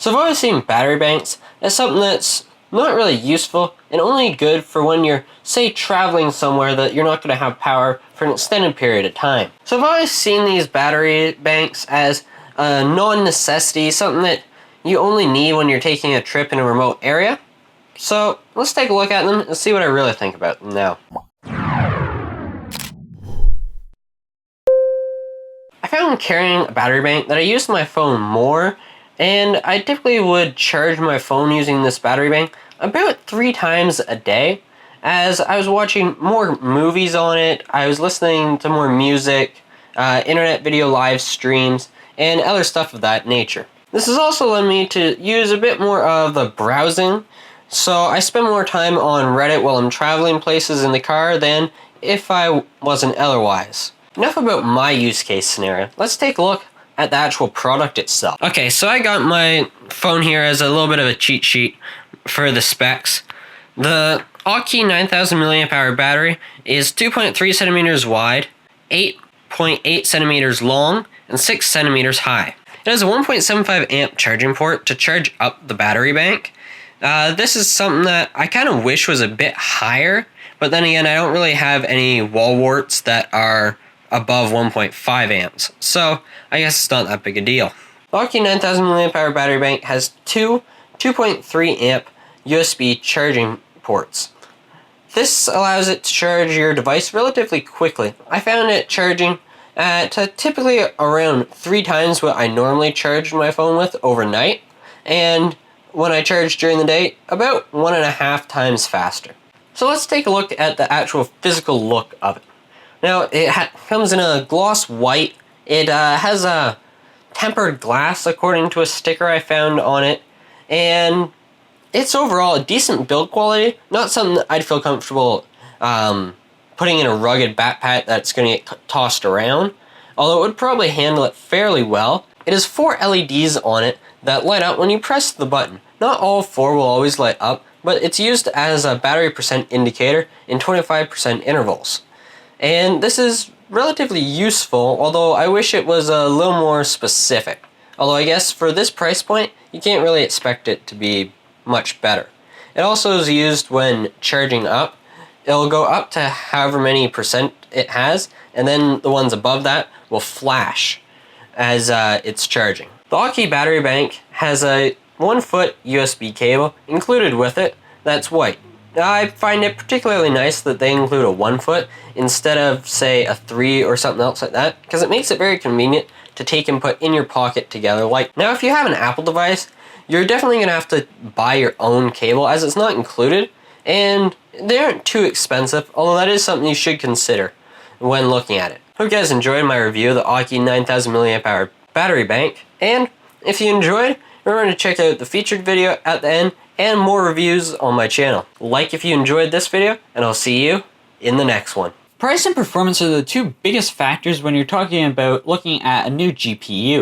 So I've always seen battery banks as something that's not really useful and only good for when you're, say, traveling somewhere that you're not going to have power for an extended period of time. So I've always seen these battery banks as a non-necessity, something that you only need when you're taking a trip in a remote area. So let's take a look at them and see what I really think about them now. I found carrying a battery bank that I use my phone more, and I typically would charge my phone using this battery bank about 3 times a day, as I was watching more movies on it, I was listening to more music, internet video live streams, and other stuff of that nature. This has also led me to use a bit more of the browsing, so I spend more time on Reddit while I'm traveling places in the car than if I wasn't otherwise. Enough about my use case scenario. Let's take a look at the actual product itself. Okay, so I got my phone here as a little bit of a cheat sheet for the specs. The AuKey 9000 mAh battery is 2.3 centimeters wide, 8.8 centimeters long, and 6 centimeters high. It has a 1.75 amp charging port to charge up the battery bank. This is something that I kind of wish was a bit higher, but then again, I don't really have any wall warts that are above 1.5 amps, so I guess it's not that big a deal. The AuKey 9000 mAh battery bank has two 2.3 amp USB charging ports. This allows it to charge your device relatively quickly. I found it charging at typically around 3 times what I normally charge my phone with overnight, and when I charge during the day, about 1.5 times faster. So let's take a look at the actual physical look of it. Now, it comes in a gloss white. It has a tempered glass according to a sticker I found on it, and it's overall a decent build quality, not something that I'd feel comfortable putting in a rugged backpack that's going to get tossed around, although it would probably handle it fairly well. It has 4 LEDs on it that light up when you press the button. Not all 4 will always light up, but it's used as a battery percent indicator in 25% intervals. And this is relatively useful, although I wish it was a little more specific. Although I guess for this price point, you can't really expect it to be much better. It also is used when charging up. It'll go up to however many percent it has, and then the ones above that will flash as it's charging. The AuKey battery bank has a 1-foot USB cable included with it that's white. I find it particularly nice that they include a 1-foot instead of, say, a 3 or something else like that, because it makes it very convenient to take and put in your pocket together. Like, now if you have an Apple device, you're definitely going to have to buy your own cable as it's not included, and they aren't too expensive, although that is something you should consider when looking at it. Hope you guys enjoyed my review of the AuKey 9000 mAh battery bank, and if you enjoyed, remember to check out the featured video at the end and more reviews on my channel. Like if you enjoyed this video, and I'll see you in the next one. Price and performance are the 2 biggest factors when you're talking about looking at a new GPU.